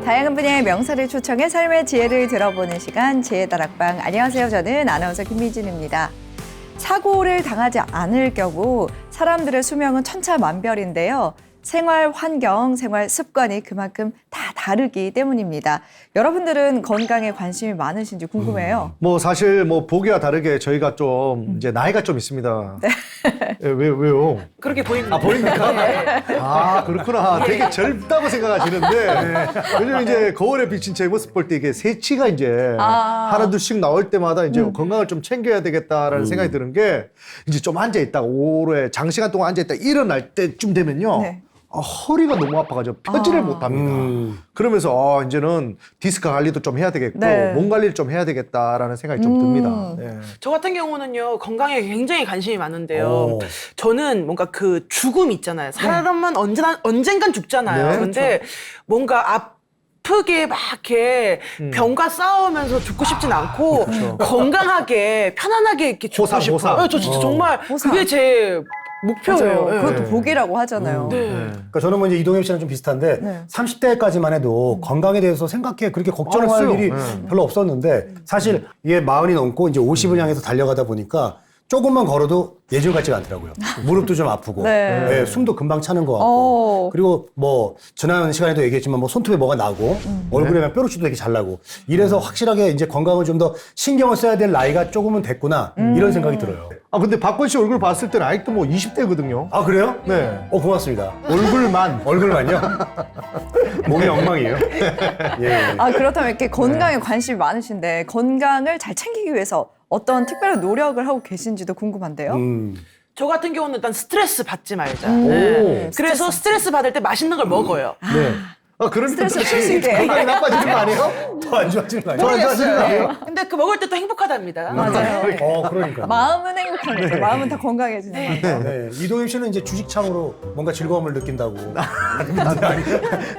다양한 분야의 명사를 초청해 삶의 지혜를 들어보는 시간 지혜다락방. 안녕하세요. 저는 아나운서 김미진입니다. 사고를 당하지 않을 경우 사람들의 수명은 천차만별인데요. 생활 환경, 생활 습관이 그만큼 다 다르기 때문입니다. 여러분들은 건강에 관심이 많으신지 궁금해요. 뭐 사실 뭐 보기와 다르게 저희가 좀 이제 나이가 좀 있습니다. 네. 왜요? 그렇게 보입니다. 아, 보입니까? 네. 아, 그렇구나. 되게 젊다고 생각하시는데 요즘 이제 거울에 비친 제 모습 볼 때 이게 새치가 이제 하나 둘씩 나올 때마다 이제 건강을 좀 챙겨야 되겠다라는 생각이 드는 게 이제 좀 앉아 있다가 오래 장시간 동안 앉아 있다가 일어날 때쯤 되면요. 네. 허리가 너무 아파가지고 펴지를 못합니다. 그러면서 이제는 디스크 관리도 좀 해야 되겠고 네. 몸 관리를 좀 해야 되겠다라는 생각이 좀 듭니다. 네. 저 같은 경우는요, 건강에 굉장히 관심이 많은데요. 저는 뭔가 그 죽음 있잖아요. 사람은 언젠간 죽잖아요. 네, 근데 뭔가 아프게 막 이렇게 병과 싸우면서 죽고 싶진 않고 건강하게 편안하게 이렇게 죽고 싶어요. 네, 저 진짜 정말 그게 제 목표예요. 네. 그것도 복이라고 하잖아요. 네. 그러니까 저는 뭐 이제 이동엽 씨랑 좀 비슷한데 네. 30대까지만 해도 건강에 대해서 생각해 그렇게 걱정할 일이 별로 없었는데 사실 이게 40이 넘고 이제 50을 향해서 달려가다 보니까 조금만 걸어도 예전 같지가 않더라고요. 무릎도 좀 아프고 네. 네, 숨도 금방 차는 것 같고 그리고 뭐 지난 시간에도 얘기했지만 뭐 손톱에 뭐가 나고 얼굴에 뾰루치도 되게 잘 나고 이래서 확실하게 이제 건강을 좀 더 신경을 써야 될 나이가 조금은 됐구나 이런 생각이 들어요. 아 근데 박건 씨 얼굴 봤을 때는 아직도 뭐 20대거든요. 아 그래요? 네. 고맙습니다. 얼굴만요? 몸이 엉망이에요. 예. 그렇다면 이렇게 건강에 관심이 많으신데 건강을 잘 챙기기 위해서 어떤 특별한 노력을 하고 계신지도 궁금한데요. 저 같은 경우는 일단 스트레스 받지 말자. 네. 그래서 스트레스 받을 때 맛있는 걸 먹어요. 네. 그러면 스트레스 풀 수 있게. 건강이 나빠지는 거 아니에요? 더 안 좋아지는 거 아니에요? 더 안 좋아지는 거 아니에요? 근데 그 먹을 때 또 행복하답니다. 맞아요. 그러니까. 마음은 행복한 거죠. 마음은 더 건강해지는 거죠. 네. 이동엽 씨는 이제 주식창으로 뭔가 즐거움을 느낀다고.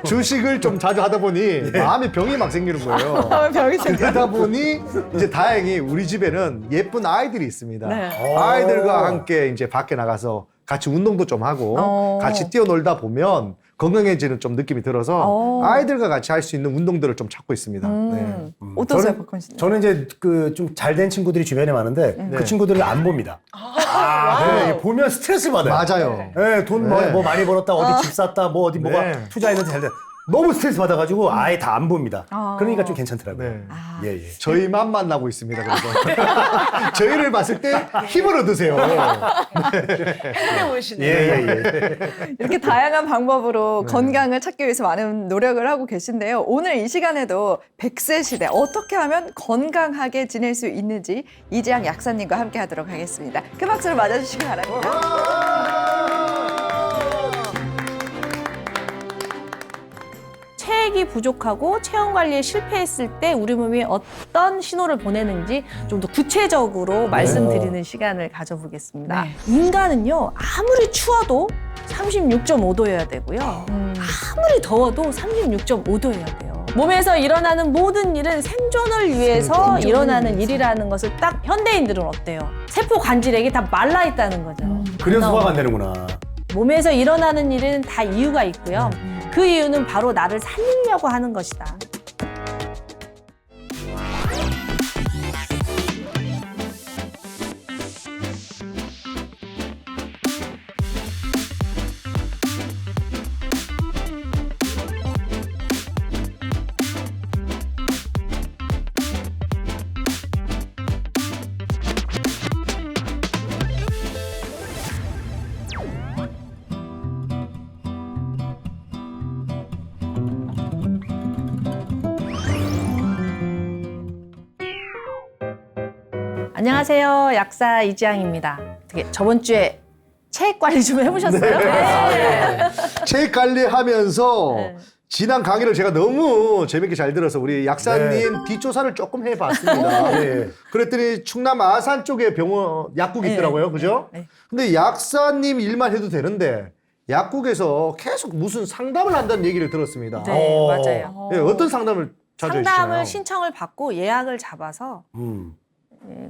주식을 좀 자주 하다 보니 마음에 병이 막 생기는 거예요. 병이 생겨. 그러다 보니 이제 다행히 우리 집에는 예쁜 아이들이 있습니다. 네. 아이들과 함께 이제 밖에 나가서 같이 운동도 좀 하고 같이 뛰어놀다 보면 건강해지는 좀 느낌이 들어서 아이들과 같이 할 수 있는 운동들을 좀 찾고 있습니다. 네. 어떠세요, 박건 씨는? 저는 이제 그 좀 잘된 친구들이 주변에 많은데 그 친구들을 안 봅니다. 네, 보면 스트레스 받아요. 맞아요. 네, 돈 뭐 많이 벌었다, 어디 집 샀다, 뭐 어디 뭐가 투자했는데 잘 돼. 너무 스트레스 받아가지고 아예 다 안 봅니다. 그러니까 좀 괜찮더라고요. 네. 예. 저희만 만나고 있습니다. 그래서 저희를 봤을 때 힘을 얻으세요. 행복해 보이시네요. 예. 이렇게 다양한 방법으로 건강을 찾기 위해서 많은 노력을 하고 계신데요. 오늘 이 시간에도 100세 시대 어떻게 하면 건강하게 지낼 수 있는지 이재양 약사님과 함께 하도록 하겠습니다. 큰 박수로 맞아주시기 바랍니다. 체액이 부족하고 체온 관리에 실패했을 때 우리 몸이 어떤 신호를 보내는지 좀 더 구체적으로 말씀드리는 시간을 가져보겠습니다. 네. 인간은요, 아무리 추워도 36.5도여야 되고요. 아무리 더워도 36.5도여야 돼요. 몸에서 일어나는 모든 일은 생존을 위해서 일어나는 일이라는 것을 딱 현대인들은 어때요? 세포 관절액이 다 말라 있다는 거죠. 그래서 소화가 안 되는구나. 몸에서 일어나는 일은 다 이유가 있고요. 그 이유는 바로 나를 살리려고 하는 것이다. 안녕하세요. 약사 이지양입니다. 어떻게 저번 주에 체액 관리 좀 해보셨어요? 네. 체액 관리하면서 네. 지난 강의를 제가 너무 재밌게 잘 들어서 우리 약사님 뒷조사를 조금 해봤습니다. 네. 그랬더니 충남 아산 쪽에 병원 약국이 있더라고요. 그죠? 네. 근데 약사님 일만 해도 되는데 약국에서 계속 무슨 상담을 한다는 얘기를 들었습니다. 네, 맞아요. 네, 어떤 상담을 자주 상담을 해주시나요? 신청을 받고 예약을 잡아서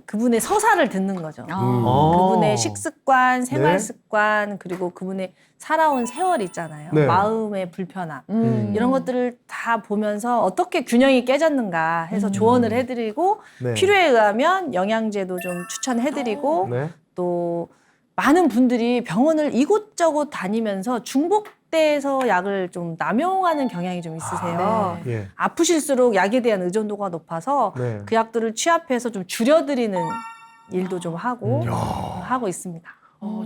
그분의 서사를 듣는 거죠. 그분의 식습관, 생활 습관, 그리고 그분의 살아온 세월 있잖아요. 네. 마음의 불편함. 이런 것들을 다 보면서 어떻게 균형이 깨졌는가 해서 조언을 해드리고 네. 필요에 의하면 영양제도 좀 추천해드리고 네. 또 많은 분들이 병원을 이곳저곳 다니면서 중복돼서 약을 좀 남용하는 경향이 좀 있으세요. 예. 아프실수록 약에 대한 의존도가 높아서 네. 그 약들을 취합해서 좀 줄여드리는 일도 좀 하고 있습니다.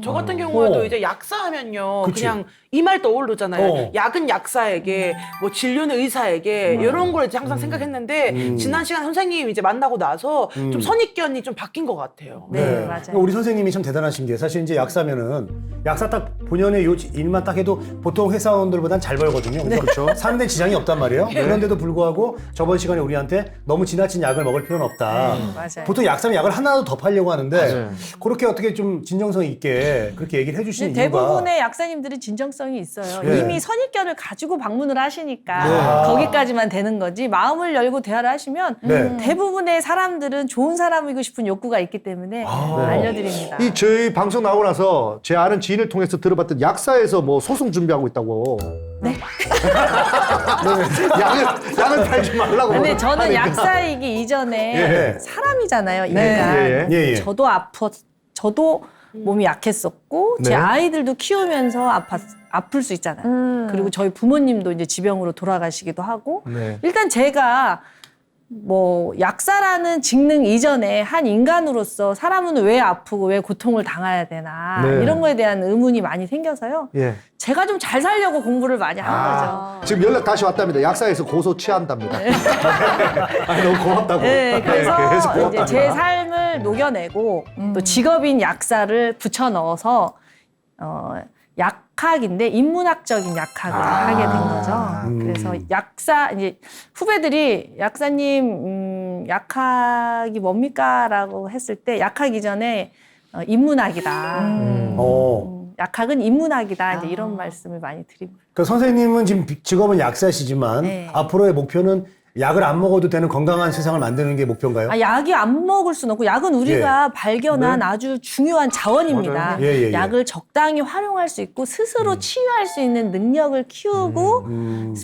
저 같은 경우에도 이제 약사하면요, 그치. 그냥 이 말 떠오르잖아요. 어. 약은 약사에게, 뭐 진료는 의사에게 이런 걸 이제 항상 생각했는데 지난 시간 선생님 이제 만나고 나서 좀 선입견이 좀 바뀐 것 같아요. 네, 맞아요. 그러니까 우리 선생님이 참 대단하신 게 사실 이제 약사면은 약사 딱 본연의 요 일만 딱 해도 보통 회사원들보단 잘 벌거든요. 그렇죠. 사는 데 지장이 없단 말이에요. 그런데도 불구하고 저번 시간에 우리한테 너무 지나친 약을 먹을 필요는 없다. 맞아요. 보통 약사면 약을 하나라도 더 팔려고 하는데 맞아요. 그렇게 어떻게 좀 진정성 있게 그렇게 얘기를 해주시는 근데 이유가 대부분의 약사님들이 진정성이 있어요. 네. 이미 선입견을 가지고 방문을 하시니까 네. 거기까지만 되는 거지 마음을 열고 대화를 하시면 네. 대부분의 사람들은 좋은 사람이고 싶은 욕구가 있기 때문에 알려드립니다. 이 저희 방송 나오고 나서 제 아는 지인을 통해서 들어봤던 약사에서 뭐 소송 준비하고 있다고. 네? 약을 팔지 말라고. 근데 저는 하니까. 약사이기 이전에 예. 사람이잖아요. 인간. 예, 예, 예. 저도 저도 몸이 약했었고 제 네. 아이들도 키우면서 아플 수 있잖아요. 그리고 저희 부모님도 이제 지병으로 돌아가시기도 하고 네. 일단 제가 뭐 약사라는 직능 이전에 한 인간으로서 사람은 왜 아프고 왜 고통을 당해야 되나 네. 이런 거에 대한 의문이 많이 생겨서요. 예. 제가 좀 잘 살려고 공부를 많이 한 거죠. 지금 연락 다시 왔답니다. 약사에서 고소 취한답니다. 아니, 너무 고맙다고. 네, 그래서 계속 이제 고맙답니다. 제 삶을 녹여내고 또 직업인 약사를 붙여 넣어서 약학인데 인문학적인 약학을 하게 된 거죠. 그래서 약사 이제 후배들이 약사님 약학이 뭡니까라고 했을 때 약학 이전에 인문학이다. 약학은 인문학이다. 이제 이런 말씀을 많이 드립니다. 그러니까 선생님은 지금 직업은 약사시지만 네. 앞으로의 목표는 약을 안 먹어도 되는 건강한 세상을 만드는 게 목표인가요? 약이 안 먹을 수는 없고 약은 우리가 발견한 네. 아주 중요한 자원입니다. 맞아요. 예, 예, 예. 약을 적당히 활용할 수 있고 스스로 치유할 수 있는 능력을 키우고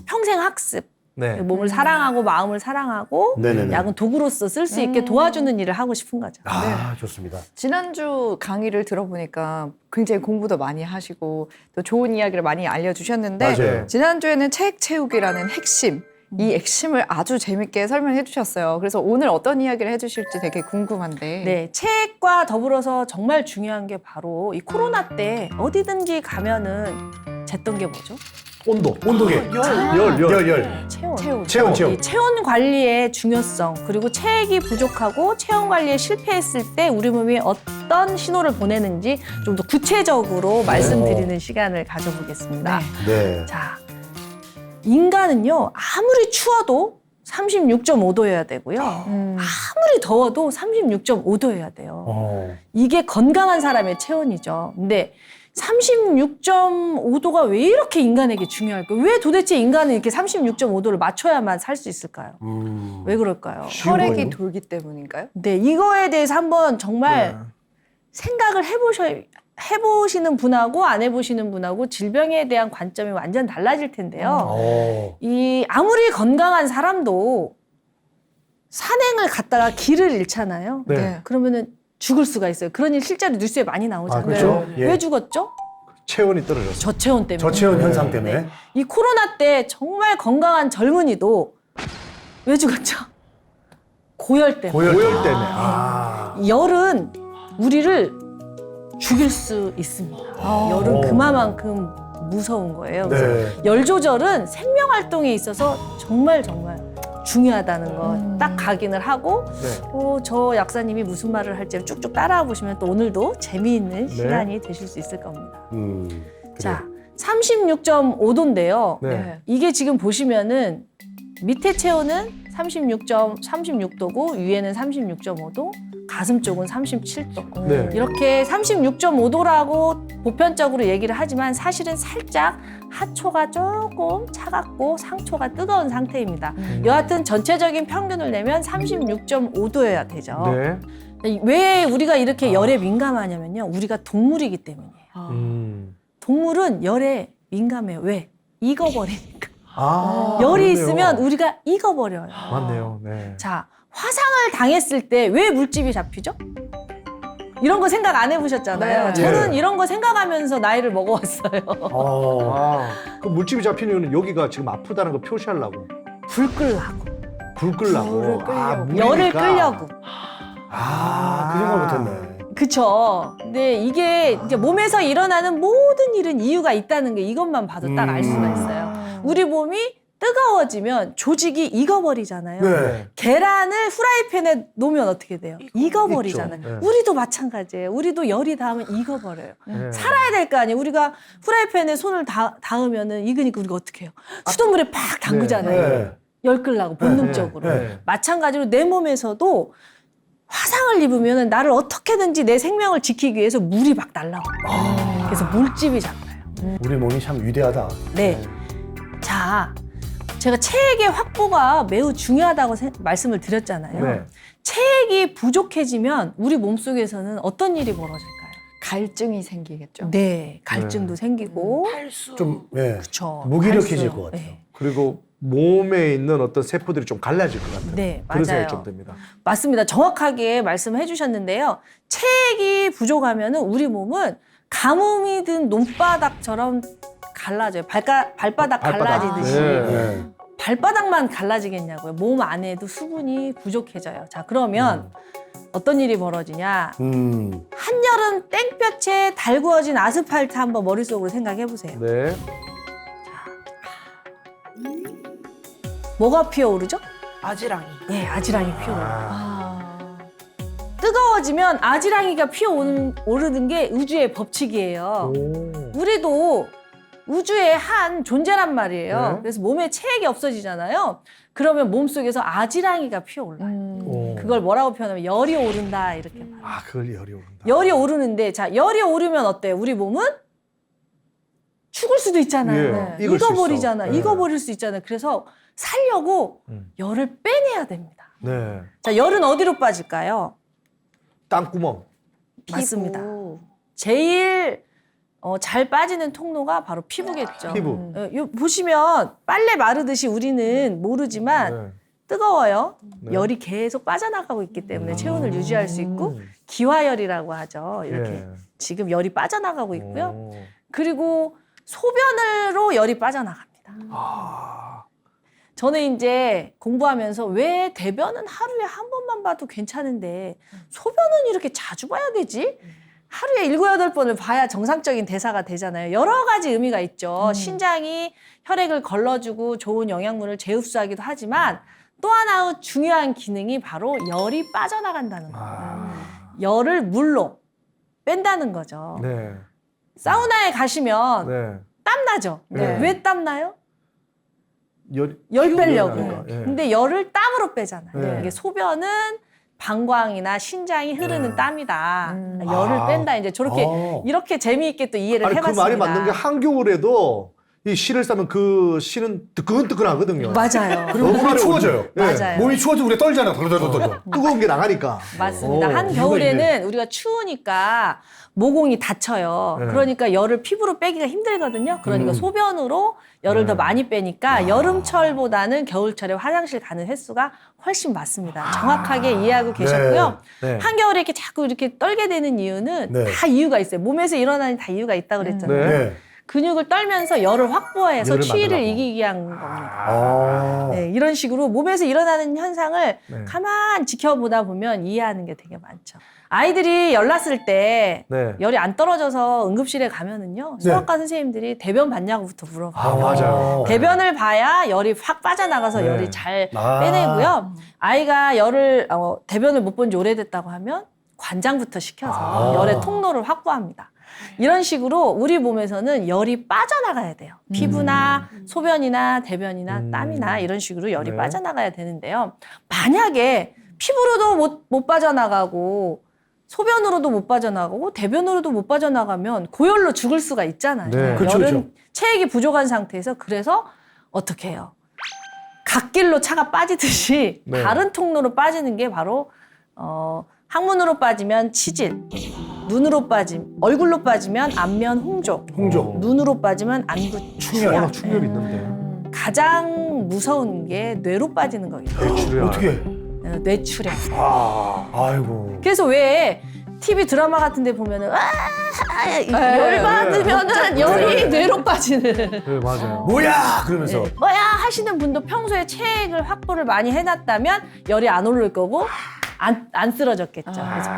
평생 학습. 네. 몸을 사랑하고 마음을 사랑하고 네네네. 약은 도구로서 쓸 수 있게 도와주는 일을 하고 싶은 거죠. 아, 좋습니다. 지난주 강의를 들어보니까 굉장히 공부도 많이 하시고 또 좋은 이야기를 많이 알려주셨는데 맞아요. 지난주에는 책 채우기라는 핵심 이 핵심을 아주 재밌게 설명해 주셨어요. 그래서 오늘 어떤 이야기를 해주실지 되게 궁금한데 네, 책과 더불어서 정말 중요한 게 바로 이 코로나 때 어디든지 가면은 쟀던 게 뭐죠? 온도계. 열. 체온. 이 체온 관리의 중요성 그리고 체액이 부족하고 체온 관리에 실패했을 때 우리 몸이 어떤 신호를 보내는지 좀 더 구체적으로 말씀드리는 시간을 가져보겠습니다. 네. 자, 인간은요 아무리 추워도 36.5도여야 되고요. 아무리 더워도 36.5도여야 돼요. 이게 건강한 사람의 체온이죠. 근데 36.5도가 왜 이렇게 인간에게 중요할까요? 왜 도대체 인간은 이렇게 36.5도를 맞춰야만 살 수 있을까요? 왜 그럴까요? 혈액이 돌기 때문인가요? 네, 이거에 대해서 한번 정말 생각을 해보시는 분하고 안 해보시는 분하고 질병에 대한 관점이 완전 달라질 텐데요. 이 아무리 건강한 사람도 산행을 갔다가 길을 잃잖아요. 네. 그러면은 죽을 수가 있어요. 그런 일 실제로 뉴스에 많이 나오잖아요. 그렇죠? 예. 왜 죽었죠? 체온이 떨어졌어. 저체온 때문에. 저체온 현상 때문에. 네. 이 코로나 때 정말 건강한 젊은이도 왜 죽었죠? 고열 때문에. 고열 때문에. 열은 우리를 죽일 수 있습니다. 열은 그만큼 무서운 거예요. 그래서 네. 열 조절은 생명 활동에 있어서 정말 중요하다는 거 딱 각인을 하고 네. 저 약사님이 무슨 말을 할지 쭉쭉 따라와 보시면 또 오늘도 재미있는 시간이 되실 수 있을 겁니다. 자, 36.5도인데요. 네. 이게 지금 보시면은 밑에 체온은 36.36도고 위에는 36.5도, 가슴 쪽은 37도. 네. 이렇게 36.5도라고 보편적으로 얘기를 하지만 사실은 살짝 하초가 조금 차갑고 상초가 뜨거운 상태입니다. 여하튼 전체적인 평균을 내면 36.5도여야 되죠. 네. 왜 우리가 이렇게 열에 민감하냐면요. 우리가 동물이기 때문이에요. 동물은 열에 민감해요. 왜? 익어버리니까. 열이 그러네요. 있으면 우리가 익어버려요. 맞네요. 네. 자, 화상을 당했을 때 왜 물집이 잡히죠? 이런 거 생각 안 해보셨잖아요. 네. 저는 예. 이런 거 생각하면서 나이를 먹어왔어요. 그 물집이 잡히는 이유는 여기가 지금 아프다는 거 표시하려고. 불 끌라고. 불 끌라고. 불을 끌려고. 물이니까. 열을 끌려고. 그 생각 못했네. 그쵸. 근데 이게 이제 몸에서 일어나는 모든 일은 이유가 있다는 게 이것만 봐도 딱 알 수가 있어요. 우리 몸이 뜨거워지면 조직이 익어버리잖아요. 네. 계란을 후라이팬에 놓으면 어떻게 돼요? 익어버리잖아요. 익죠. 네. 우리도 마찬가지예요. 우리도 열이 닿으면 익어버려요. 네. 살아야 될 거 아니에요. 우리가 후라이팬에 손을 닿으면은 익으니까 우리가 어떻게 해요? 수돗물에 팍 담그잖아요. 네. 열 끌라고 본능적으로. 네. 마찬가지로 내 몸에서도 화상을 입으면 나를 어떻게든지 내 생명을 지키기 위해서 물이 막 날라와요. 그래서 물집이 잡혀요. 우리 몸이 참 위대하다. 네. 자, 제가 체액의 확보가 매우 중요하다고 말씀을 드렸잖아요. 네. 체액이 부족해지면 우리 몸속에서는 어떤 일이 벌어질까요? 갈증이 생기겠죠. 네, 갈증도 생기고, 탈수. 좀 예. 그쵸. 무기력해질 갈수. 것 같아요. 네. 그리고 몸에 있는 어떤 세포들이 좀 갈라질 것 같아요. 네, 그런 생각이 맞아요. 좀 듭니다. 맞습니다. 정확하게 말씀해 주셨는데요. 체액이 부족하면 우리 몸은 가뭄이 든 논바닥처럼 갈라져요. 발바닥 갈라지듯이. 네. 네. 발바닥만 갈라지겠냐고요. 몸 안에도 수분이 부족해져요. 자, 그러면 어떤 일이 벌어지냐. 한여름 땡볕에 달구어진 아스팔트 한번 머릿속으로 생각해 보세요. 네. 뭐가 피어오르죠? 아지랑이. 네, 아지랑이 피어오르요. 뜨거워지면 아지랑이가 피어오르는 게 우주의 법칙이에요. 우리도 우주의 한 존재란 말이에요. 네. 그래서 몸에 체액이 없어지잖아요. 그러면 몸속에서 아지랑이가 피어올라요. 그걸 뭐라고 표현하면 열이 오른다 이렇게 말해요. 그걸 열이 오른다. 열이 오르는데 자 열이 오르면 어때요? 우리 몸은 죽을 수도 있잖아요. 예, 익을 수 익어버리잖아요. 있어. 예. 익어버릴 수 있잖아요. 그래서 살려고 열을 빼내야 됩니다. 네. 자 열은 어디로 빠질까요? 땅구멍. 맞습니다. 제일 잘 빠지는 통로가 바로 피부겠죠. 피부. 보시면 빨래 마르듯이 우리는 모르지만 네. 뜨거워요. 네. 열이 계속 빠져나가고 있기 때문에 체온을 유지할 수 있고 기화열이라고 하죠. 이렇게 예. 지금 열이 빠져나가고 있고요. 오. 그리고 소변으로 열이 빠져나갑니다. 저는 이제 공부하면서 왜 대변은 하루에 한 번만 봐도 괜찮은데 소변은 이렇게 자주 봐야 되지? 하루에 7, 8번을 봐야 정상적인 대사가 되잖아요. 여러 가지 의미가 있죠. 신장이 혈액을 걸러주고 좋은 영양분을 재흡수하기도 하지만 또 하나 중요한 기능이 바로 열이 빠져나간다는 거예요. 열을 물로 뺀다는 거죠. 네. 사우나에 가시면 네. 땀나죠? 네. 왜 땀나요? 열 빼려고. 나니까. 예. 근데 열을 땀으로 빼잖아요. 네. 이게 소변은 방광이나 신장이 흐르는 땀이다. 열을 뺀다. 이제 저렇게 이렇게 재미있게 또 이해를 아니 그 해봤습니다. 말이 맞는 게 한겨울에도 이 실을 싸면 그 실은 뜨끈뜨끈하거든요. 맞아요. 그리고 몸이 추워져요. 맞아요. 몸이 추워져 우리가 떨잖아. 덜덜덜덜. 뜨거운 게 나가니까. 맞습니다. 오, 한 이유가 겨울에는 있네. 우리가 추우니까 모공이 닫혀요. 네. 그러니까 열을 피부로 빼기가 힘들거든요. 그러니까 소변으로 열을 네. 더 많이 빼니까 여름철보다는 겨울철에 화장실 가는 횟수가 훨씬 많습니다. 정확하게 이해하고 계셨고요. 네. 한겨울에 이렇게 자꾸 이렇게 떨게 되는 이유는 네. 다 이유가 있어요. 몸에서 일어나는 다 이유가 있다고 그랬잖아요. 네. 네. 근육을 떨면서 열을 확보해서 열을 추위를 만들라고. 이기기 위한 겁니다. 네, 이런 식으로 몸에서 일어나는 현상을 네. 가만 지켜보다 보면 이해하는 게 되게 많죠. 아이들이 열 났을 때 네. 열이 안 떨어져서 응급실에 가면은요. 소아과 선생님들이 대변 봤냐고부터 물어봐요. 맞아요. 대변을 봐야 열이 확 빠져나가서 네. 열이 잘 아. 빼내고요. 아이가 열을 대변을 못 본 지 오래됐다고 하면 관장부터 시켜서 열의 통로를 확보합니다. 이런 식으로 우리 몸에서는 열이 빠져나가야 돼요. 피부나 소변이나 대변이나 땀이나 이런 식으로 열이 네. 빠져나가야 되는데요. 만약에 피부로도 못 빠져나가고 소변으로도 못 빠져나가고 대변으로도 못 빠져나가면 고열로 죽을 수가 있잖아요. 네. 그렇죠, 열은 그렇죠. 체액이 부족한 상태에서 그래서 어떻게 해요? 갓길로 차가 빠지듯이 네. 다른 통로로 빠지는 게 바로 항문으로 빠지면 치질, 눈으로 얼굴로 빠지면 안면 홍조, 눈으로 빠지면 안구 충혈. 충혈이 있는데. 가장 무서운 게 뇌로 빠지는 거예요. 어떻게? 뇌출혈. 아이고. 그래서 왜 TV 드라마 같은 데 보면은 열 받으면은 열이 뇌로 빠지는 네, 맞아요. 뭐야! 그러면서. 뭐야 하시는 분도 평소에 체액을 확보를 많이 해놨다면 열이 안 오를 거고 안 쓰러졌겠죠. 그래서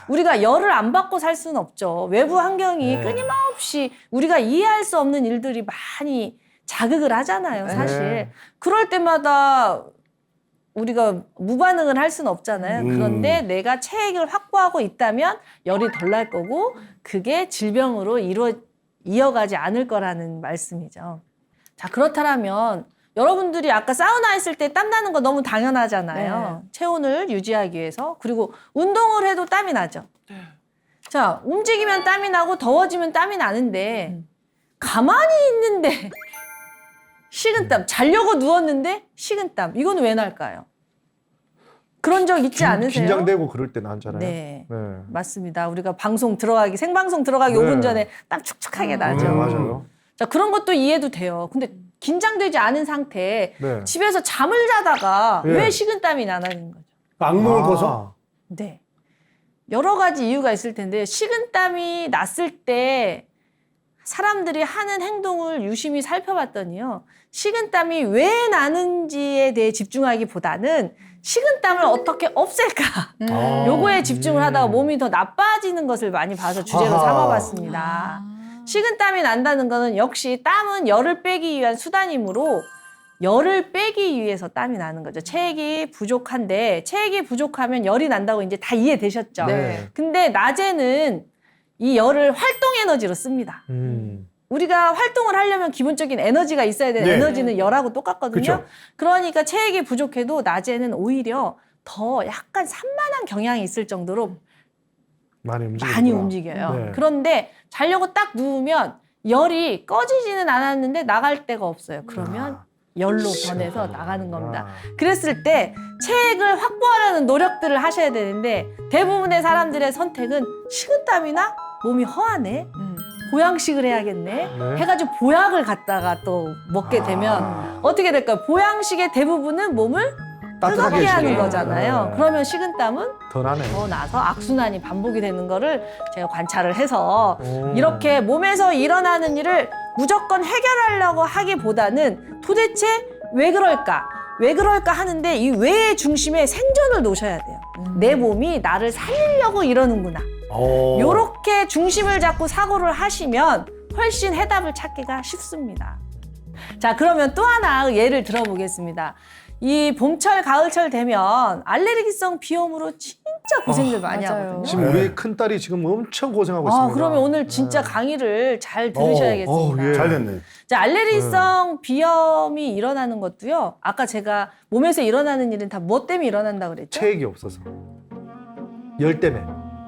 우리가 열을 안 받고 살 수는 없죠. 외부 환경이 끊임없이 우리가 이해할 수 없는 일들이 많이 자극을 하잖아요, 사실. 네. 그럴 때마다 우리가 무반응을 할 수는 없잖아요. 그런데 내가 체액을 확보하고 있다면 열이 덜 날 거고 그게 질병으로 이어가지 않을 거라는 말씀이죠. 자, 그렇다면 여러분들이 아까 사우나 했을 때 땀 나는 거 너무 당연하잖아요. 체온을 유지하기 위해서. 그리고 운동을 해도 땀이 나죠. 자, 움직이면 땀이 나고 더워지면 땀이 나는데 가만히 있는데 식은땀, 자려고 누웠는데 식은땀. 이건 왜 날까요? 그런 적 있지 않으세요? 긴장되고 그럴 때 나잖아요. 네. 네. 맞습니다. 우리가 생방송 들어가기 네. 5분 전에 땀 축축하게 나죠. 맞아요. 자, 그런 것도 이해도 돼요. 근데 긴장되지 않은 상태에 네. 집에서 잠을 자다가 네. 왜 식은땀이 나는 거죠? 악몽을 꿔서? 네. 여러 가지 이유가 있을 텐데 식은땀이 났을 때 사람들이 하는 행동을 유심히 살펴봤더니요. 식은땀이 왜 나는지에 대해 집중하기보다는 식은땀을 어떻게 없앨까? 요거에 집중을 하다가 몸이 더 나빠지는 것을 많이 봐서 주제로 아하. 삼아봤습니다. 식은땀이 난다는 거는 역시 땀은 열을 빼기 위한 수단이므로 열을 빼기 위해서 땀이 나는 거죠. 체액이 부족한데 체액이 부족하면 열이 난다고 이제 다 이해되셨죠? 네. 근데 낮에는 이 열을 활동 에너지로 씁니다. 우리가 활동을 하려면 기본적인 에너지가 있어야 되는 네. 에너지는 열하고 똑같거든요. 그쵸. 그러니까 체액이 부족해도 낮에는 오히려 더 약간 산만한 경향이 있을 정도로 많이 움직여요. 네. 그런데 자려고 딱 누우면 열이 꺼지지는 않았는데 나갈 데가 없어요. 그러면 열로 변해서 나가는 겁니다. 그랬을 때 체액을 확보하려는 노력들을 하셔야 되는데 대부분의 사람들의 선택은 식은땀이나 몸이 허하네. 보양식을 해야겠네. 해가지고 보약을 갖다가 또 먹게 되면 어떻게 될까요? 보양식의 대부분은 몸을 뜨겁게 하는 거잖아요. 네. 그러면 식은땀은 더 나네. 더 나서 악순환이 반복이 되는 거를 제가 관찰을 해서 이렇게 몸에서 일어나는 일을 무조건 해결하려고 하기보다는 도대체 왜 그럴까? 왜 그럴까 하는데 이 왜의 중심에 생존을 놓으셔야 돼요. 내 몸이 나를 살리려고 이러는구나. 요렇게 중심을 잡고 사고를 하시면 훨씬 해답을 찾기가 쉽습니다. 자, 그러면 또 하나 예를 들어보겠습니다. 이 봄철, 가을철 되면 알레르기성 비염으로 진짜 고생들 많이 맞아요. 하거든요. 지금 우리 큰딸이 지금 엄청 고생하고 있습니다. 그러면 오늘 진짜 강의를 잘 들으셔야겠습니다. 예. 잘 됐네. 자, 알레르기성 비염이 일어나는 것도요. 아까 제가 몸에서 일어나는 일은 다 뭐 때문에 일어난다고 그랬죠? 체액이 없어서. 열 때문에.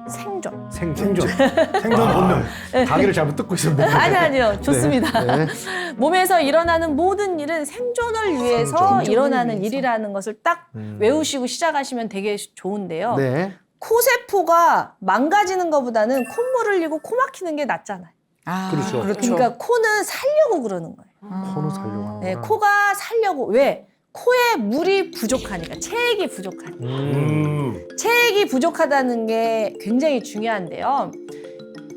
생존. 생존. 생존 본능. 가게를 잘못 듣고 있었는데. 아니요. 좋습니다. 네. 몸에서 일어나는 모든 일은 생존을 위해서 일어나는 일이라는 것을 딱 외우시고 시작하시면 되게 좋은데요. 네. 코세포가 망가지는 것보다는 콧물 흘리고 코 막히는 게 낫잖아요. 그렇죠. 그러니까 코는 살려고 그러는 거예요. 코는 살려고 하는 네, 거구나. 코가 살려고. 왜? 코에 물이 부족하니까, 체액이 부족하니까. 체액이 부족하다는 게 굉장히 중요한데요.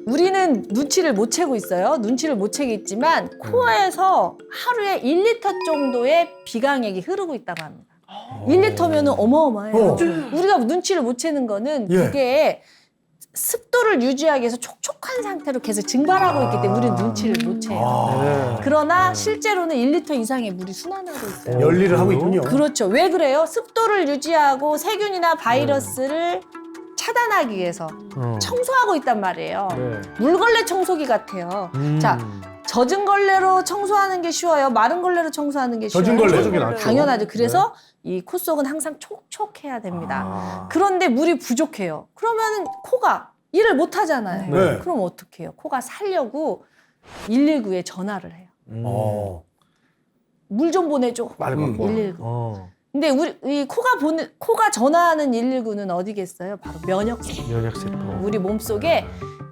우리는 눈치를 못 채고 있어요. 눈치를 못 채고 있지만 코에서 하루에 1리터 정도의 비강액이 흐르고 있다고 합니다. 1리터면은 어마어마해요. 우리가 눈치를 못 채는 거는 예. 그게 습도를 유지하기 위해서 촉촉한 상태로 계속 증발하고 있기 때문에 우리는 눈치를 못 채요. 네. 그러나 실제로는 1리터 이상의 물이 순환하고 있어요. 열일을 하고 있군요. 그렇죠. 왜 그래요? 습도를 유지하고 세균이나 바이러스를 차단하기 위해서 청소하고 있단 말이에요. 네. 물걸레 청소기 같아요. 자, 젖은 걸레로 청소하는 게 쉬워요? 마른 걸레로 청소하는 게 쉬워요? 젖은 걸레. 젖은 게 낫죠. 당연하죠. 그래서 이 코 속은 항상 촉촉해야 됩니다. 그런데 물이 부족해요. 그러면 코가 일을 못 하잖아요. 네. 그럼 어떻게 해요? 코가 살려고 119에 전화를 해요. 물 좀 보내줘. 말고. 119. 근데 이 코가 전화하는 119는 어디겠어요? 바로 면역세포. 면역세포. 우리 몸속에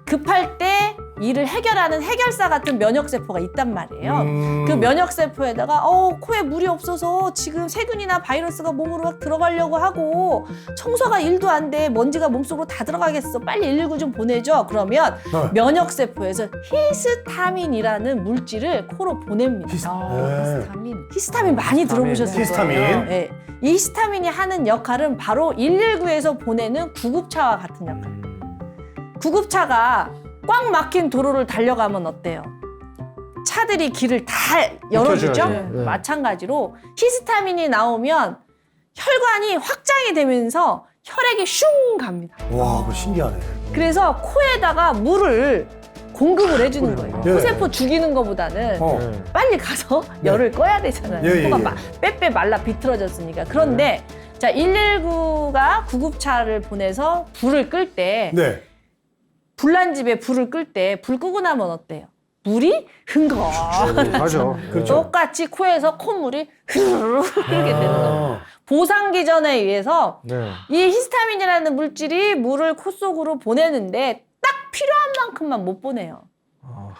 급할 때 일을 해결하는 해결사 같은 면역세포가 있단 말이에요. 그 면역세포에다가 코에 물이 없어서 지금 세균이나 바이러스가 몸으로 막 들어가려고 하고 청소가 일도 안 돼. 먼지가 몸속으로 다 들어가겠어. 빨리 119 좀 보내줘. 그러면 면역세포에서 히스타민이라는 물질을 코로 보냅니다. 히스타민 많이 들어보셨을 히스타민. 거예요. 네. 이 히스타민이 하는 역할은 바로 119에서 보내는 구급차와 같은 역할. 구급차가 꽉 막힌 도로를 달려가면 어때요? 차들이 길을 다 열어주죠? 네. 마찬가지로 히스타민이 나오면 혈관이 확장이 되면서 혈액이 슝 갑니다. 와, 그거 신기하네. 그래서 코에다가 물을 공급을 해주는 거예요. 네. 코세포 죽이는 것보다는 빨리 가서 열을 꺼야 되잖아요. 예, 예, 코가 예. 빼빼 말라 비틀어졌으니까. 그런데 자 119가 구급차를 보내서 불을 끌 때 네. 불난 집에 불을 끌 때 불 끄고 나면 어때요? 물이 맞아. 그렇죠. 똑같이 코에서 콧물이 흐르르 흐르게 되는 거예요. 보상기전에 의해서 네. 이 히스타민이라는 물질이 물을 코 속으로 보내는데 딱 필요한 만큼만 못 보내요.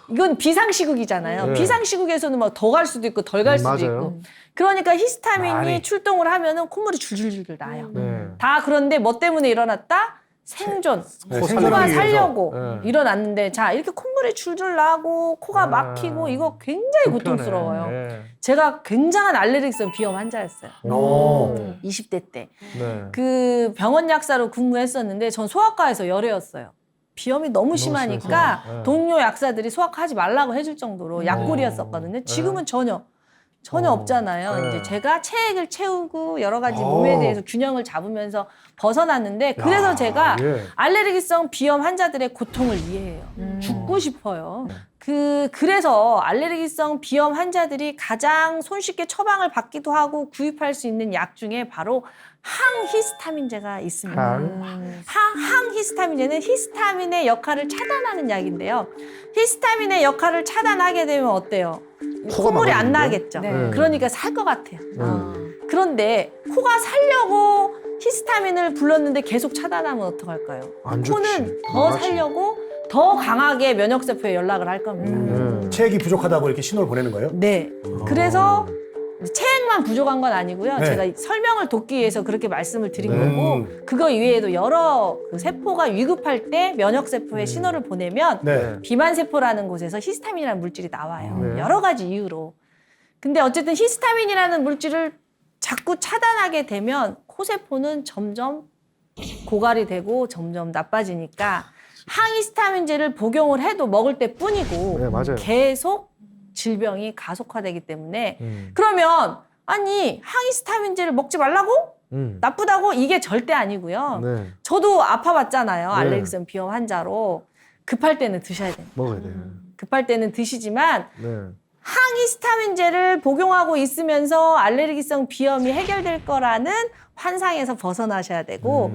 이건 비상시국이잖아요. 네. 비상시국에서는 막 더 갈 수도 있고 덜 갈 수도 맞아요. 있고. 그러니까 히스타민이 많이. 출동을 하면은 콧물이 줄줄줄 나요. 네. 다 그런데 뭐 때문에 일어났다? 생존. 네, 코 생존하기 코가 위해서. 살려고 네. 일어났는데 자 이렇게 콧물이 줄줄 나고 코가 막히고 이거 굉장히 고통스러워요. 네. 제가 굉장한 알레르기성 비염 환자였어요. 오. 20대 때. 네. 그 병원 약사로 근무했었는데 전 소아과에서 열애였어요. 비염이 너무 심하니까 심해서. 네. 동료 약사들이 소아과 하지 말라고 해줄 정도로 약골이었었거든요. 지금은 전혀 없잖아요. 네. 이제 제가 체액을 채우고 여러 가지 몸에 대해서 균형을 잡으면서 벗어났는데 그래서 제가 예. 알레르기성 비염 환자들의 고통을 이해해요. 죽고 싶어요. 그래서 알레르기성 비염 환자들이 가장 손쉽게 처방을 받기도 하고 구입할 수 있는 약 중에 바로 항히스타민제가 있습니다. 항히스타민제는 히스타민의 역할을 차단하는 약인데요. 히스타민의 역할을 차단하게 되면 어때요? 콧물이 안 막히는데? 나겠죠. 네. 그러니까 살 것 같아요. 그런데 코가 살려고 히스타민을 불렀는데 계속 차단하면 어떡할까요? 안 좋지. 코는 더 맞지. 살려고 더 강하게 면역세포에 연락을 할 겁니다. 체액이 부족하다고 이렇게 신호를 보내는 거예요? 네. 그래서 체액만 부족한 건 아니고요. 네. 제가 설명을 돕기 위해서 그렇게 말씀을 드린 네. 거고 그거 이외에도 여러 그 세포가 위급할 때 면역세포에 신호를 보내면 네. 비만세포라는 곳에서 히스타민이라는 물질이 나와요. 네. 여러 가지 이유로. 근데 어쨌든 히스타민이라는 물질을 자꾸 차단하게 되면 코세포는 점점 고갈이 되고 점점 나빠지니까 항히스타민제를 복용을 해도 먹을 때 뿐이고 네, 맞아요. 계속 질병이 가속화되기 때문에 음. 그러면 아니 항히스타민제를 먹지 말라고? 나쁘다고? 이게 절대 아니고요. 네. 저도 아파봤잖아요. 네. 알레르기성 비염 환자로. 급할 때는 드셔야 돼요. 먹어야 돼. 급할 때는 드시지만 네. 항히스타민제를 복용하고 있으면서 알레르기성 비염이 해결될 거라는 환상에서 벗어나셔야 되고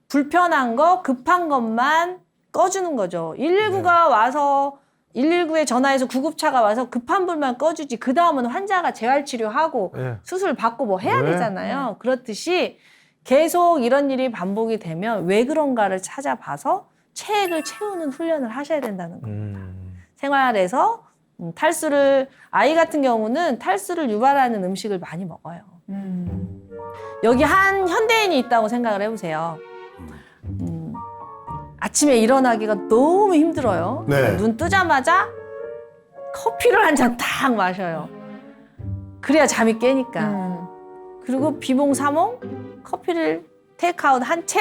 불편한 거, 급한 것만 꺼주는 거죠. 119가 와서 119에 전화해서 구급차가 와서 급한 불만 꺼주지 그 다음은 환자가 재활치료하고 네. 수술 받고 뭐 해야 네. 되잖아요. 그렇듯이 계속 이런 일이 반복이 되면 왜 그런가를 찾아봐서 체액을 채우는 훈련을 하셔야 된다는 거예요. 생활에서 탈수를 아이 같은 경우는 탈수를 유발하는 음식을 많이 먹어요. 여기 한 현대인이 있다고 생각을 해보세요. 아침에 일어나기가 너무 힘들어요. 네. 눈 뜨자마자 커피를 한 잔 딱 마셔요. 그래야 잠이 깨니까. 그리고 비몽사몽 커피를 테이크아웃 한 채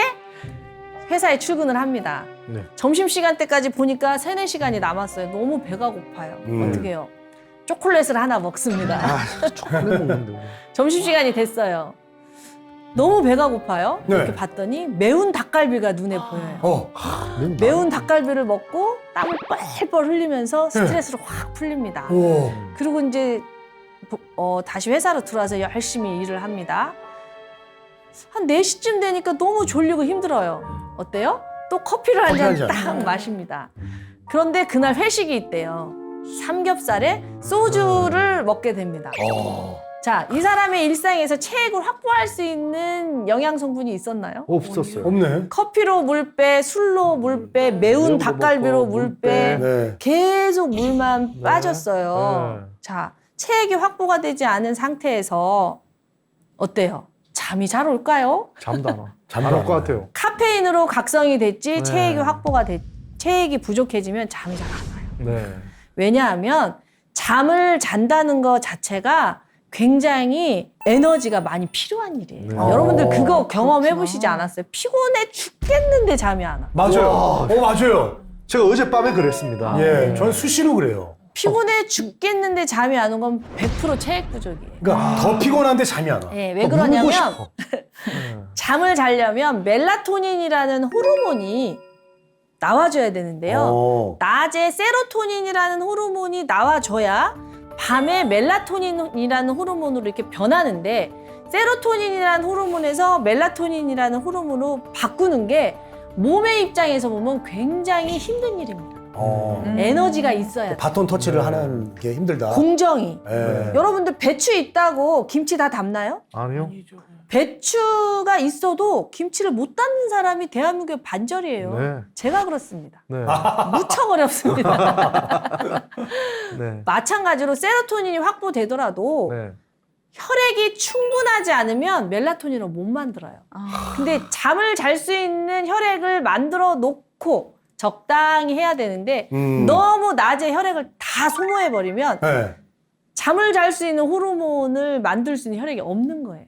회사에 출근을 합니다. 네. 점심시간 때까지 보니까 3, 4시간이 남았어요. 너무 배가 고파요. 어떻게 해요? 초콜릿을 하나 먹습니다. 초콜릿 먹는데. 점심시간이 됐어요. 너무 배가 고파요. 네. 이렇게 봤더니 매운 닭갈비가 눈에 보여요. 매운 닭갈비를 먹고 땀을 뻘뻘 흘리면서 스트레스를 확 풀립니다. 오. 그리고 이제 다시 회사로 들어와서 열심히 일을 합니다. 한 4시쯤 되니까 너무 졸리고 힘들어요. 어때요? 또 커피를 한 잔 딱 마십니다. 그런데 그날 회식이 있대요. 삼겹살에 소주를 먹게 됩니다. 자, 이 사람의 일상에서 체액을 확보할 수 있는 영양 성분이 있었나요? 없었어요. 없네. 커피로 물 빼, 술로 물 빼, 매운 거 닭갈비로 먹고, 물 빼, 네. 계속 물만 빠졌어요. 네. 자, 체액이 확보가 되지 않은 상태에서 어때요? 잠이 잘 올까요? 잠도 안 와. 잠도 안 올 안 것 와요. 같아요. 카페인으로 각성이 됐지 네. 체액이 확보가 됐, 체액이 부족해지면 잠이 잘 안 와요. 네. 왜냐하면 잠을 잔다는 것 자체가 굉장히 에너지가 많이 필요한 일이에요. 네. 여러분들 그거 그렇구나. 경험해 보시지 않았어요? 피곤해 죽겠는데 잠이 안 와. 맞아요. 맞아요. 제가 어젯밤에 그랬습니다. 예, 전 수시로 그래요. 피곤해 죽겠는데 잠이 안 온 건 100% 체액 부족이에요. 그러니까 더 피곤한데 잠이 안 와. 네, 왜 울고 그러냐면 싶어. 잠을 자려면 멜라토닌이라는 호르몬이 나와줘야 되는데요. 낮에 세로토닌이라는 호르몬이 나와줘야 밤에 멜라토닌이라는 호르몬으로 이렇게 변하는데 세로토닌이라는 호르몬에서 멜라토닌이라는 호르몬으로 바꾸는 게 몸의 입장에서 보면 굉장히 힘든 일입니다. 에너지가 있어야 돼. 바톤 터치를 하는 게 힘들다. 공정이. 예. 여러분들 배추 있다고 김치 다 담나요? 아니요. 배추가 있어도 김치를 못 담는 사람이 대한민국의 반절이에요. 네. 제가 그렇습니다. 네. 무척 어렵습니다. 네. 마찬가지로 세로토닌이 확보되더라도 네. 혈액이 충분하지 않으면 멜라토닌을 못 만들어요. 근데 잠을 잘 수 있는 혈액을 만들어 놓고 적당히 해야 되는데 너무 낮에 혈액을 다 소모해버리면 예. 잠을 잘 수 있는 호르몬을 만들 수 있는 혈액이 없는 거예요.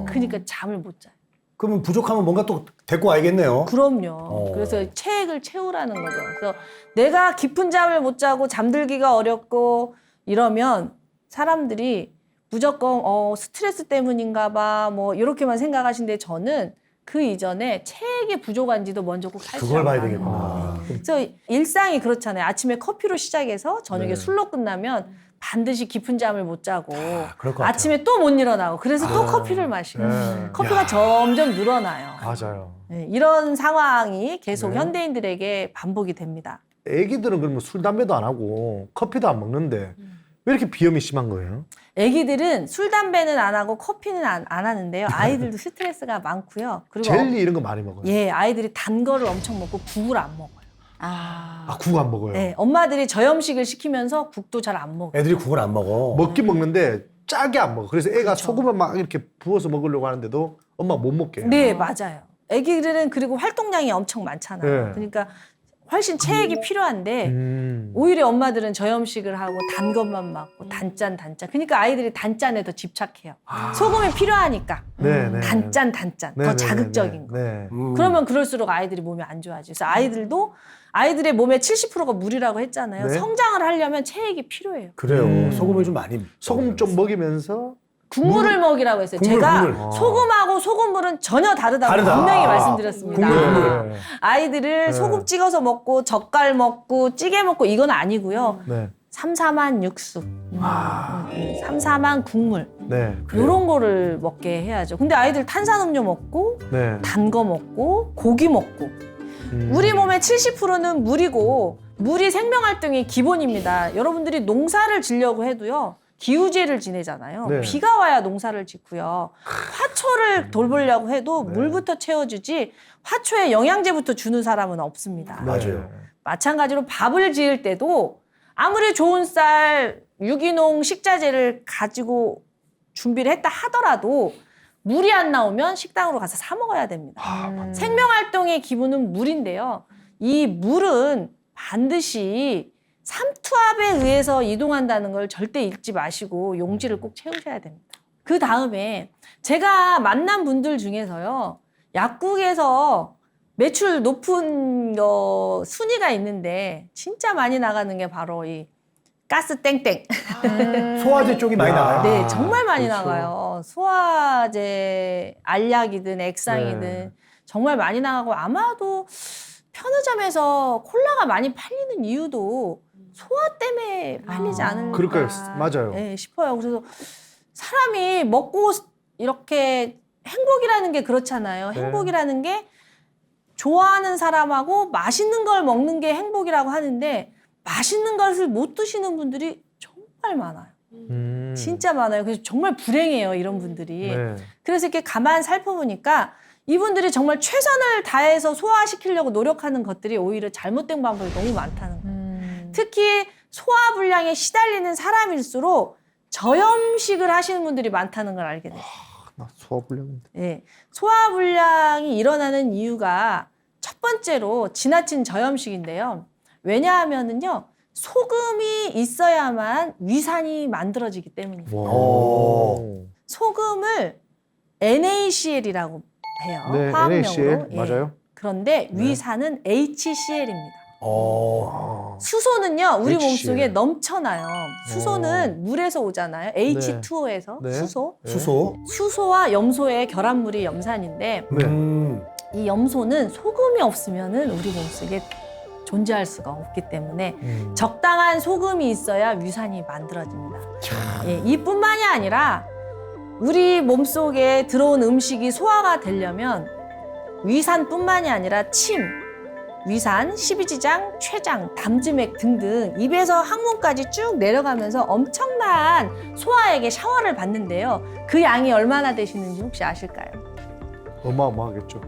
그러니까 잠을 못 자요. 그러면 부족하면 뭔가 또 데리고 와야겠네요. 그럼요. 그래서 체액을 채우라는 거죠. 그래서 내가 깊은 잠을 못 자고 잠들기가 어렵고 이러면 사람들이 무조건 스트레스 때문인가 봐 뭐 이렇게만 생각하시는데 저는 그 이전에 체액이 부족한지도 먼저 꼭 그걸 살펴봐야 봐야 되겠구나. 그래서 일상이 그렇잖아요. 아침에 커피로 시작해서 저녁에 네. 술로 끝나면 반드시 깊은 잠을 못 자고 그럴 것 같아요. 아침에 또 못 일어나고 그래서 또 커피를 마시고 네. 커피가 점점 늘어나요. 맞아요. 네, 이런 상황이 계속 네. 현대인들에게 반복이 됩니다. 애기들은 그러면 술, 담배도 안 하고 커피도 안 먹는데 왜 이렇게 비염이 심한 거예요? 아기들은 술, 담배는 안 하고 커피는 안 하는데요. 아이들도 스트레스가 많고요. 그리고 젤리 이런 거 많이 먹어요. 예, 아이들이 단 거를 엄청 먹고 국을 안 먹어요. 아, 국 안 먹어요. 네, 엄마들이 저염식을 시키면서 국도 잘 안 먹어요. 애들이 국을 안 먹어. 먹긴 먹는데 짜게 안 먹어. 그래서 애가 소금을 막 이렇게 부어서 먹으려고 하는데도 엄마 못 먹게 해요. 네, 맞아요. 아기들은 그리고 활동량이 엄청 많잖아요. 네. 그러니까 훨씬 체액이 필요한데 오히려 엄마들은 저염식을 하고 단 것만 먹고 단짠. 그러니까 아이들이 단짠에 더 집착해요. 소금이 필요하니까. 네, 네. 단짠. 네, 더 네, 자극적인 네, 거. 네. 그러면 그럴수록 아이들이 몸이 안 좋아지죠. 그래서 아이들도 아이들의 몸의 70%가 물이라고 했잖아요. 네. 성장을 하려면 체액이 필요해요. 그래요. 소금을 좀 많이. 소금 좀 먹이면서 국물을 먹이라고 했어요. 국물, 제가 국물. 소금하고 소금물은 전혀 다르다고 다르다. 분명히 아, 말씀드렸습니다. 국물. 네. 아이들을 소금 찍어서 먹고 젓갈 먹고 찌개 먹고 이건 아니고요. 네. 삼삼한 육수, 삼삼한 국물 네. 이런 거를 먹게 해야죠. 근데 아이들 탄산음료 먹고 네. 단 거 먹고 고기 먹고 우리 몸의 70%는 물이고 물이 생명활동의 기본입니다. 여러분들이 농사를 지려고 해도요. 기우제를 지내잖아요. 네. 비가 와야 농사를 짓고요. 화초를 돌보려고 해도 물부터 채워주지 화초에 영양제부터 주는 사람은 없습니다. 맞아요. 마찬가지로 밥을 지을 때도 아무리 좋은 쌀, 유기농 식자재를 가지고 준비를 했다 하더라도 물이 안 나오면 식당으로 가서 사 먹어야 됩니다. 생명활동의 기본은 물인데요. 이 물은 반드시 삼투압에 의해서 이동한다는 걸 절대 잊지 마시고 용지를 꼭 채우셔야 됩니다. 그 다음에 제가 만난 분들 중에서요. 약국에서 매출 높은 순위가 있는데 진짜 많이 나가는 게 바로 이 가스 땡땡. 소화제 쪽이 많이 나가요. 네, 정말 많이 그렇죠. 나가요. 소화제, 알약이든 액상이든 네. 정말 많이 나가고 아마도 편의점에서 콜라가 많이 팔리는 이유도 소화 때문에 팔리지 않을까 그럴까요? 맞아요. 네, 싶어요. 그래서 사람이 먹고 이렇게 행복이라는 게 그렇잖아요. 네. 행복이라는 게 좋아하는 사람하고 맛있는 걸 먹는 게 행복이라고 하는데 맛있는 것을 못 드시는 분들이 정말 많아요. 진짜 많아요. 그래서 정말 불행해요, 이런 분들이. 네. 그래서 이렇게 가만 살펴보니까 이분들이 정말 최선을 다해서 소화시키려고 노력하는 것들이 오히려 잘못된 방법이 너무 많다는 거예요. 특히 소화불량에 시달리는 사람일수록 저염식을 하시는 분들이 많다는 걸 알게 됐어요. 나 소화불량인데. 예. 소화불량이 일어나는 이유가 첫 번째로 지나친 저염식인데요. 왜냐하면은요, 소금이 있어야만 위산이 만들어지기 때문입니다. 오. 소금을 NaCl이라고 해요. 네, 화학명으로. NaCl 예. 맞아요. 그런데 위산은 HCl입니다. 어. 수소는요, 우리 HCl. 몸속에 넘쳐나요. 수소는 물에서 오잖아요. H2O에서 네. 수소. 수소. 수소와 염소의 결합물이 염산인데 네. 이 염소는 소금이 없으면은 우리 몸속에 존재할 수가 없기 때문에 적당한 소금이 있어야 위산이 만들어집니다. 예, 이뿐만이 아니라 우리 몸속에 들어온 음식이 소화가 되려면 위산뿐만이 아니라 침, 위산, 십이지장, 췌장, 담즈맥 등등 입에서 항문까지 쭉 내려가면서 엄청난 소화액의 샤워를 받는데요. 그 양이 얼마나 되시는지 혹시 아실까요? 어마어마하겠죠.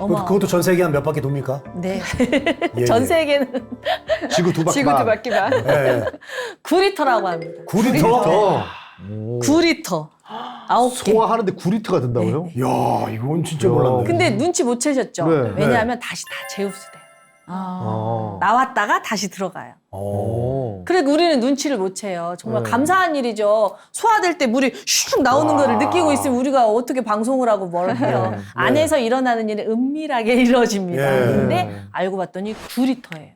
그것도 전 세계 한 몇 바퀴 돕니까? 네. 예, 전 예. 세계는 지구 두 바퀴만. 지구 두 바퀴만. 예. 9리터라고 합니다. 9리터? 9리터. 9개. 소화하는데 9리터가 든다고요? 야, 이건 진짜 몰랐네. 근데 눈치 못 채셨죠? 네. 왜냐하면 다시 다 재흡수돼요. 아. 나왔다가 다시 들어가요. 어. 그러니까 우리는 눈치를 못 채요. 정말 네. 감사한 일이죠. 소화될 때 물이 슉 나오는 거를 느끼고 있으면 우리가 어떻게 방송을 하고 뭘 해요. 네. 안에서 일어나는 일은 은밀하게 이루어집니다. 예. 근데 알고 봤더니 9리터예요.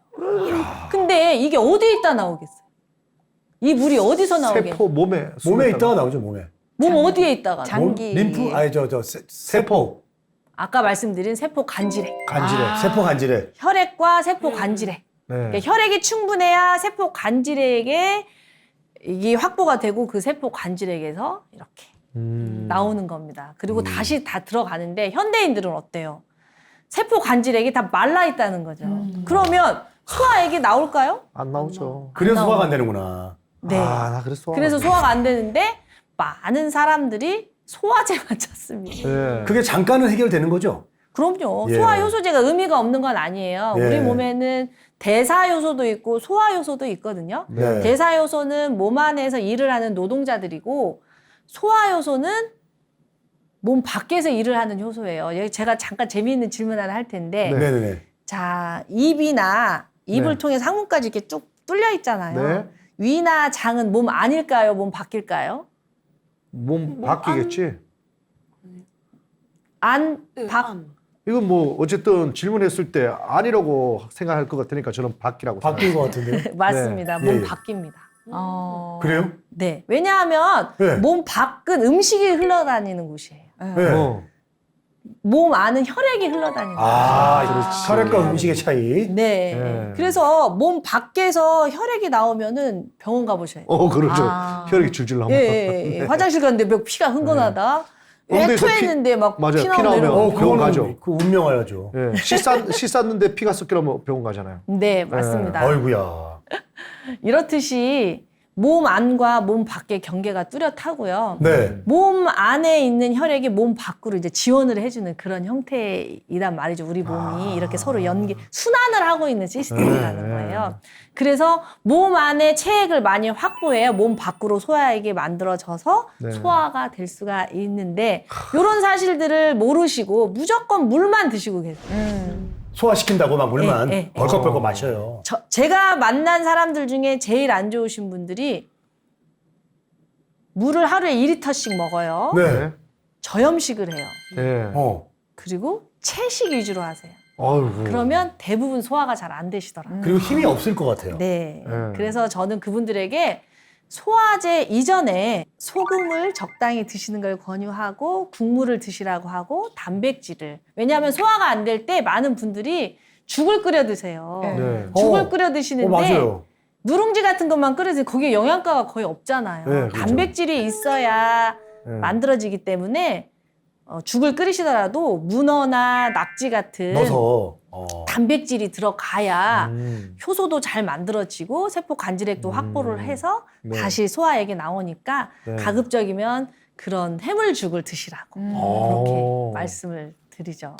근데 이게 어디에 있다 나오겠어요? 이 물이 어디서 나오겠어요? 세포 몸에 몸에 있다가 나오죠, 몸에. 몸 어디에 있다가 나와요? 몸, 림프? 아니, 세포. 아까 말씀드린 세포 간질액. 간질에. 세포 간질에. 혈액과 세포 간질액. 네. 그러니까 혈액이 충분해야 세포 간질액에 이게 확보가 되고 그 세포 간질액에서 이렇게 나오는 겁니다. 그리고 다시 다 들어가는데 현대인들은 어때요? 세포 간질액이 다 말라 있다는 거죠. 그러면 소화액이 나올까요? 안 나오죠. 그래서 안 소화가 안 되는구나. 네. 아, 나 그래서 소화. 그래서 소화가 안 되는데 많은 사람들이 소화제만 찾습니다. 네. 그게 잠깐은 해결되는 거죠? 그럼요. 예. 소화 효소제가 의미가 없는 건 아니에요. 예. 우리 몸에는 대사 효소도 있고 소화 효소도 있거든요. 네. 대사 효소는 몸 안에서 일을 하는 노동자들이고 소화 효소는 몸 밖에서 일을 하는 효소예요. 여기 제가 잠깐 재미있는 질문 하나 할 텐데, 네. 네네네. 자 입이나 입을 네. 통해 상문까지 이렇게 쭉 뚫려 있잖아요. 네. 위나 장은 몸 안일까요? 몸 밖일까요? 몸 바뀌겠지. 안, 밖. 이건 뭐 어쨌든 질문했을 때 아니라고 생각할 것 같으니까 저는 바뀌라고 바뀐 것 같은데요? 맞습니다. 네. 몸 예, 예. 바뀝니다. 그래요? 네. 왜냐하면 네. 몸 밖은 음식이 흘러다니는 곳이에요. 네. 몸 안은 혈액이 흘러다니는 곳이에요. 아, 혈액과 음식의 차이. 네. 네. 그래서 몸 밖에서 혈액이 나오면은 병원 가보셔야 돼요. 그렇죠. 혈액이 줄줄 나오면. 예. 화장실 갔는데 몇 피가 흥건하다. 엉덩이에서 토했는데 막 맞아요. 피 피 나오면 나오면 이러고. 병원 가죠. 그 운명하야죠. 예. 씨 쌌는데 피가 섞이려면 병원 가잖아요. 네, 맞습니다. 어이구야. 이렇듯이 몸 안과 몸 밖의 경계가 뚜렷하고요. 네. 몸 안에 있는 혈액이 몸 밖으로 이제 지원을 해주는 그런 형태이란 말이죠. 우리 몸이 이렇게 서로 순환을 하고 있는 시스템이라는 거예요. 그래서 몸 안에 체액을 많이 확보해야 몸 밖으로 소화액이 만들어져서 네. 소화가 될 수가 있는데 이런 사실들을 모르시고 무조건 물만 드시고 계세요. 소화시킨다고 막 물만 예, 예. 벌컥벌컥 마셔요. 제가 만난 사람들 중에 제일 안 좋으신 분들이 물을 하루에 2리터씩 먹어요. 네. 저염식을 해요. 예. 그리고 채식 위주로 하세요. 아이고. 그러면 대부분 소화가 잘 안 되시더라고요. 그리고 힘이 없을 것 같아요. 네. 네. 그래서 저는 그분들에게 소화제 이전에 소금을 적당히 드시는 걸 권유하고 국물을 드시라고 하고 단백질을. 왜냐하면 소화가 안 될 때 많은 분들이 죽을 끓여 드세요. 네. 죽을 끓여 드시는데 맞아요. 누룽지 같은 것만 끓여서 거기에 영양가가 거의 없잖아요. 네, 그렇죠. 단백질이 있어야 네. 만들어지기 때문에 죽을 끓이시더라도 문어나 낙지 같은 넣어서. 단백질이 들어가야 효소도 잘 만들어지고 세포 간질액도 확보를 해서 네. 다시 소화액이 나오니까 네. 가급적이면 그런 해물죽을 드시라고 그렇게 말씀을 드리죠.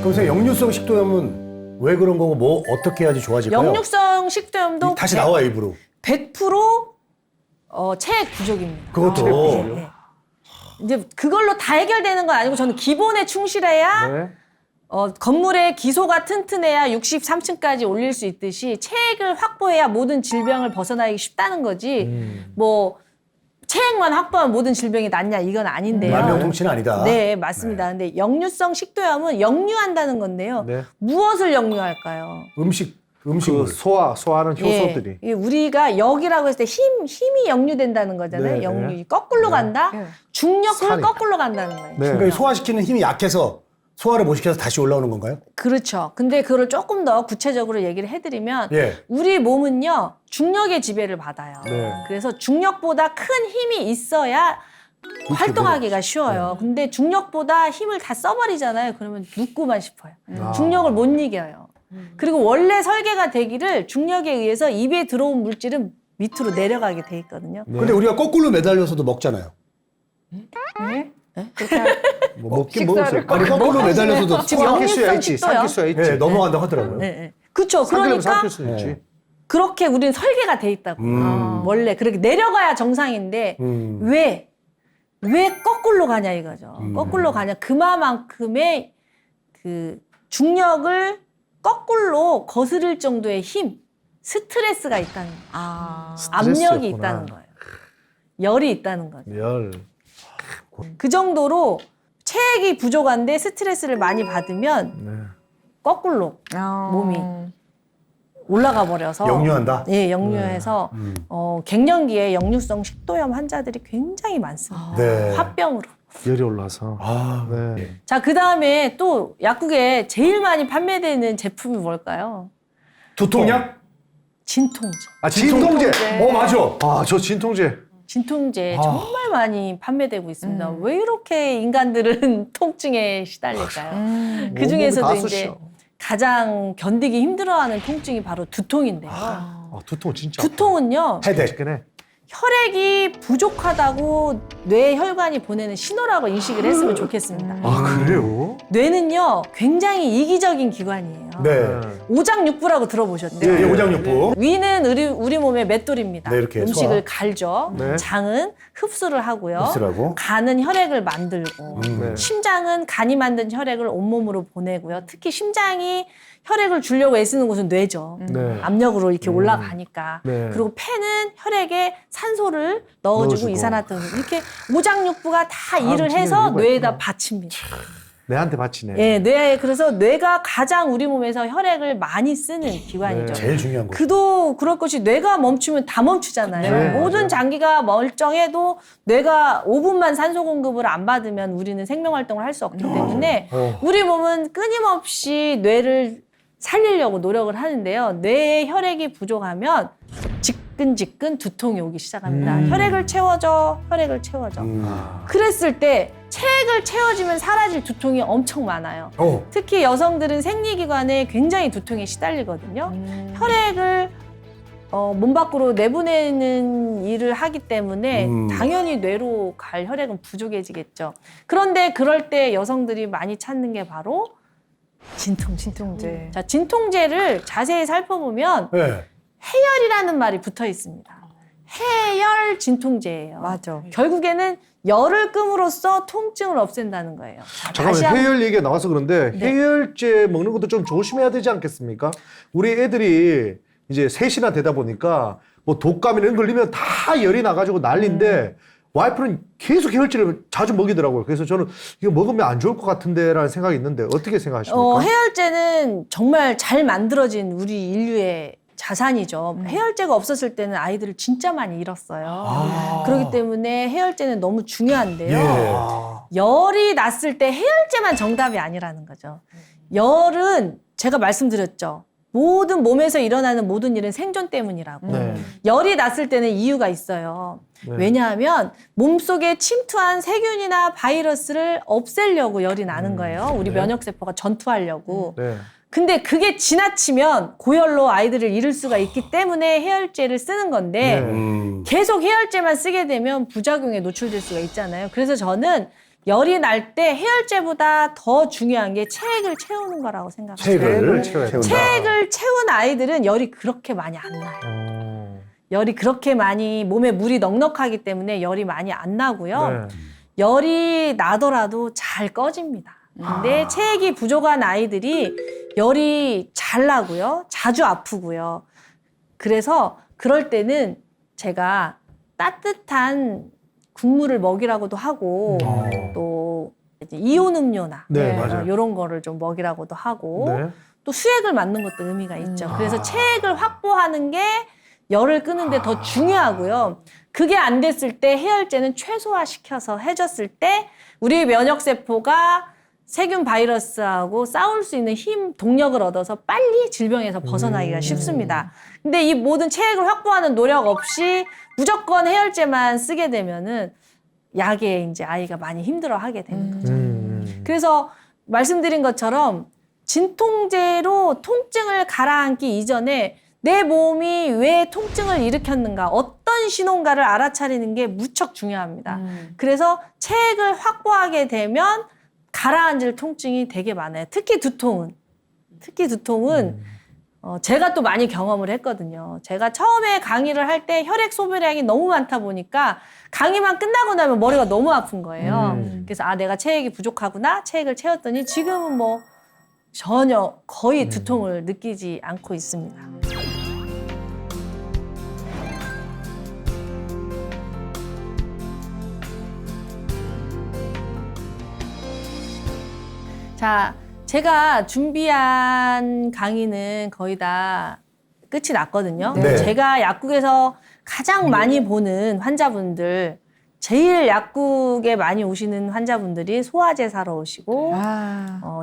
그럼 선생님 역류성 식도염은 왜 그런 거고 뭐 어떻게 해야지 좋아질까요? 역류성 식도염도 다시 나와 일부러. 100% 체액 부족입니다. 그것도. 네. 이제 그걸로 다 해결되는 건 아니고 저는 기본에 충실해야 네. 건물의 기소가 튼튼해야 63층까지 올릴 수 있듯이 체액을 확보해야 모든 질병을 벗어나기 쉽다는 거지. 뭐 체액만 확보하면 모든 질병이 낫냐 이건 아닌데요. 만병통치는 아니다. 네, 맞습니다. 근데 역류성 식도염은 역류한다는 건데요. 네. 무엇을 역류할까요? 음식물. 그 소화하는 효소들이. 예, 우리가 역이라고 했을 때 힘이 역류된다는 거잖아요. 네, 역류. 네. 거꾸로 간다? 네. 중력을 살이. 거꾸로 간다는 거예요. 네. 그러니까 소화시키는 힘이 약해서 소화를 못 시켜서 다시 올라오는 건가요? 그렇죠. 근데 그걸 조금 더 구체적으로 얘기를 해드리면 예. 우리 몸은요 중력의 지배를 받아요. 네. 그래서 중력보다 큰 힘이 있어야 활동하기가 쉬워요. 근데 중력보다 힘을 다 써버리잖아요. 그러면 눕고만 싶어요. 중력을 못 이겨요. 그리고 원래 설계가 되기를 중력에 의해서 입에 들어온 물질은 밑으로 내려가게 돼 있거든요. 근데 우리가 거꾸로 매달려서도 먹잖아요. 네? 그렇게 할- 뭐 먹긴 먹었어요. 아니 거꾸로 매달려서도 지금 삼킬수야 역류성 있지. 식도염. 삼킬수야 있지. 예, 넘어간다고 하더라고요. 네, 네. 그렇죠. 삼킬수는 그러니까 삼킬수 있지. 그렇게 우리는 설계가 돼 있다고. 원래 그렇게 내려가야 정상인데 왜 거꾸로 가냐 이거죠. 거꾸로 가냐 그만큼의 그 중력을 거꾸로 거스를 정도의 힘, 스트레스가 있다는 거예요. 압력이 스트레스였구나. 있다는 거예요. 열이 있다는 거죠. 열. 그 정도로 체액이 부족한데 스트레스를 많이 받으면 네. 거꾸로 몸이 올라가 버려서 역류한다? 예, 역류해서 갱년기에 역류성 식도염 환자들이 굉장히 많습니다. 네. 화병으로. 열이 올라서. 아, 네. 자, 그다음에 또 약국에 제일 많이 판매되는 제품이 뭘까요? 두통약? 진통제. 아, 진통제. 맞아. 아, 저 진통제. 진통제 정말 많이 판매되고 있습니다. 왜 이렇게 인간들은 통증에 시달릴까요? 그 중에서도 온몸이 다 이제 쑤셔. 가장 견디기 힘들어하는 통증이 바로 두통인데요. 아, 두통 진짜. 두통은요, 헤덱. 아프긴 해. 혈액이 부족하다고 뇌 혈관이 보내는 신호라고 인식을 했으면 좋겠습니다. 아, 그래요? 뇌는요, 굉장히 이기적인 기관이에요. 네. 오장육부라고 들어보셨죠? 예, 오장육부. 위는 우리 몸의 맷돌입니다. 네, 이렇게 음식을 소화. 갈죠. 네. 장은 흡수를 하고요. 흡수하고. 간은 혈액을 만들고 네. 심장은 간이 만든 혈액을 온몸으로 보내고요. 특히 심장이 혈액을 주려고 애쓰는 곳은 뇌죠. 네. 압력으로 이렇게 올라가니까. 네. 그리고 폐는 혈액에 산소를 넣어주고 넣어주고. 이산화탄소 이렇게 오장육부가 다 일을 움직이는 해서 이유가 뇌에다 있구나. 바칩니다. 내한테 바치네. 예, 그래서 뇌가 가장 우리 몸에서 혈액을 많이 쓰는 기관이죠. 제일 중요한 거. 그도 그럴 것이 뇌가 멈추면 다 멈추잖아요. 네, 모든 맞아요. 장기가 멀쩡해도 뇌가 5분만 산소 공급을 안 받으면 우리는 생명 활동을 할 수 없기 때문에 우리 몸은 끊임없이 뇌를 살리려고 노력을 하는데요. 뇌에 혈액이 부족하면 지끈지끈 두통이 오기 시작합니다. 혈액을 채워줘. 그랬을 때 체액을 채워주면 사라질 두통이 엄청 많아요. 특히 여성들은 생리기관에 굉장히 두통에 시달리거든요. 혈액을 몸 밖으로 내보내는 일을 하기 때문에 당연히 뇌로 갈 혈액은 부족해지겠죠. 그런데 그럴 때 여성들이 많이 찾는 게 바로 진통제. 자, 진통제를 자세히 살펴보면 네. 해열이라는 말이 붙어 있습니다. 해열 진통제예요. 맞아. 결국에는 열을 끔으로써 통증을 없앤다는 거예요. 자, 다시 잠깐만, 한번 해열 얘기가 나와서 그런데 네. 해열제 먹는 것도 좀 조심해야 되지 않겠습니까? 우리 애들이 이제 셋이나 되다 보니까 뭐 독감이나 이런 걸 걸리면 다 열이 나가지고 난리인데 와이프는 계속 해열제를 자주 먹이더라고요. 그래서 저는 이거 먹으면 안 좋을 것 같은데라는 생각이 있는데 어떻게 생각하십니까? 해열제는 정말 잘 만들어진 우리 인류의 자산이죠. 해열제가 없었을 때는 아이들을 진짜 많이 잃었어요. 그렇기 때문에 해열제는 너무 중요한데요. 열이 났을 때 해열제만 정답이 아니라는 거죠. 열은 제가 말씀드렸죠. 모든 몸에서 일어나는 모든 일은 생존 때문이라고. 네. 열이 났을 때는 이유가 있어요. 네. 왜냐하면 몸속에 침투한 세균이나 바이러스를 없애려고 열이 나는 거예요. 우리 네. 면역세포가 전투하려고. 네. 근데 그게 지나치면 고열로 아이들을 잃을 수가 있기 때문에 해열제를 쓰는 건데 네. 계속 해열제만 쓰게 되면 부작용에 노출될 수가 있잖아요. 그래서 저는 열이 날 때 해열제보다 더 중요한 게 체액을 채우는 거라고 생각합니다. 체액을 채운다. 체액을 채운 아이들은 열이 그렇게 많이 안 나요. 열이 그렇게 많이 몸에 물이 넉넉하기 때문에 열이 많이 안 나고요. 네. 열이 나더라도 잘 꺼집니다. 근데 체액이 부족한 아이들이 열이 잘 나고요. 자주 아프고요. 그래서 그럴 때는 제가 따뜻한 국물을 먹이라고도 하고 또 이제 이온 음료나 네, 맞아요. 이런 거를 좀 먹이라고도 하고 네. 또 수액을 맞는 것도 의미가 있죠. 그래서 체액을 확보하는 게 열을 끄는데 더 중요하고요. 그게 안 됐을 때 해열제는 최소화시켜서 해줬을 때 우리 면역세포가 세균 바이러스하고 싸울 수 있는 힘, 동력을 얻어서 빨리 질병에서 벗어나기가 쉽습니다. 근데 이 모든 체액을 확보하는 노력 없이 무조건 해열제만 쓰게 되면은 약에 이제 아이가 많이 힘들어 하게 되는 거죠. 그래서 말씀드린 것처럼 진통제로 통증을 가라앉기 이전에 내 몸이 왜 통증을 일으켰는가, 어떤 신호인가를 알아차리는 게 무척 중요합니다. 그래서 체액을 확보하게 되면 가라앉을 통증이 되게 많아요. 특히 두통은 제가 또 많이 경험을 했거든요. 제가 처음에 강의를 할 때 혈액 소비량이 너무 많다 보니까 강의만 끝나고 나면 머리가 너무 아픈 거예요. 그래서 내가 체액이 부족하구나. 체액을 채웠더니 지금은 뭐 전혀 거의 두통을 느끼지 않고 있습니다. 자, 제가 준비한 강의는 거의 다 끝이 났거든요. 네. 제가 약국에서 가장 많이 보는 환자분들, 제일 약국에 많이 오시는 환자분들이 소화제 사러 오시고,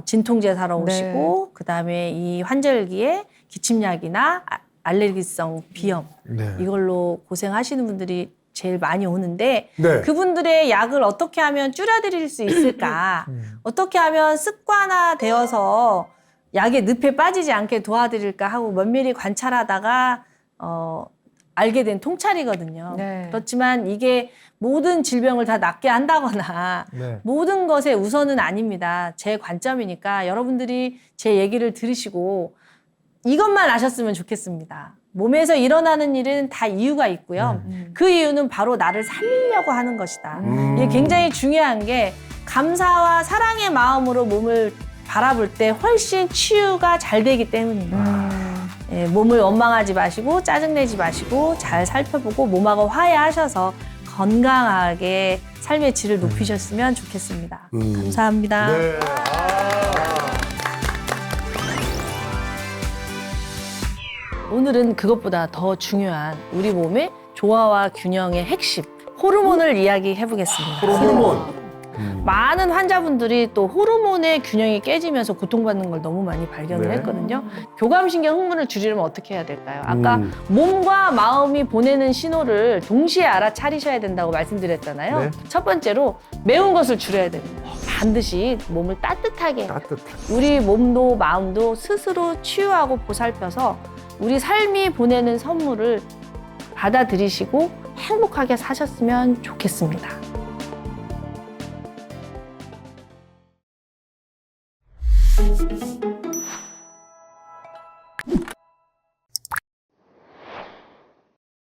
진통제 사러 오시고, 그다음에 이 환절기에 기침약이나 알레르기성 비염, 이걸로 고생하시는 분들이 제일 많이 오는데 네. 그분들의 약을 어떻게 하면 줄여드릴 수 있을까? 어떻게 하면 습관화되어서 약의 늪에 빠지지 않게 도와드릴까 하고 면밀히 관찰하다가 알게 된 통찰이거든요. 네. 그렇지만 이게 모든 질병을 다 낫게 한다거나 모든 것의 우선은 아닙니다. 제 관점이니까 여러분들이 제 얘기를 들으시고 이것만 아셨으면 좋겠습니다. 몸에서 일어나는 일은 다 이유가 있고요. 그 이유는 바로 나를 살리려고 하는 것이다. 이게 굉장히 중요한 게 감사와 사랑의 마음으로 몸을 바라볼 때 훨씬 치유가 잘 되기 때문입니다. 예, 몸을 원망하지 마시고 짜증내지 마시고 잘 살펴보고 몸하고 화해하셔서 건강하게 삶의 질을 높이셨으면 좋겠습니다. 감사합니다. 네. 오늘은 그것보다 더 중요한 우리 몸의 조화와 균형의 핵심, 호르몬을 이야기해 보겠습니다. 호르몬. 많은 환자분들이 또 호르몬의 균형이 깨지면서 고통받는 걸 너무 많이 발견을 했거든요. 교감신경 흥분을 줄이려면 어떻게 해야 될까요? 아까 몸과 마음이 보내는 신호를 동시에 알아차리셔야 된다고 말씀드렸잖아요. 첫 번째로 매운 것을 줄여야 됩니다. 반드시 몸을 따뜻하게. 우리 몸도 마음도 스스로 치유하고 보살펴서 우리 삶이 보내는 선물을 받아들이시고 행복하게 사셨으면 좋겠습니다.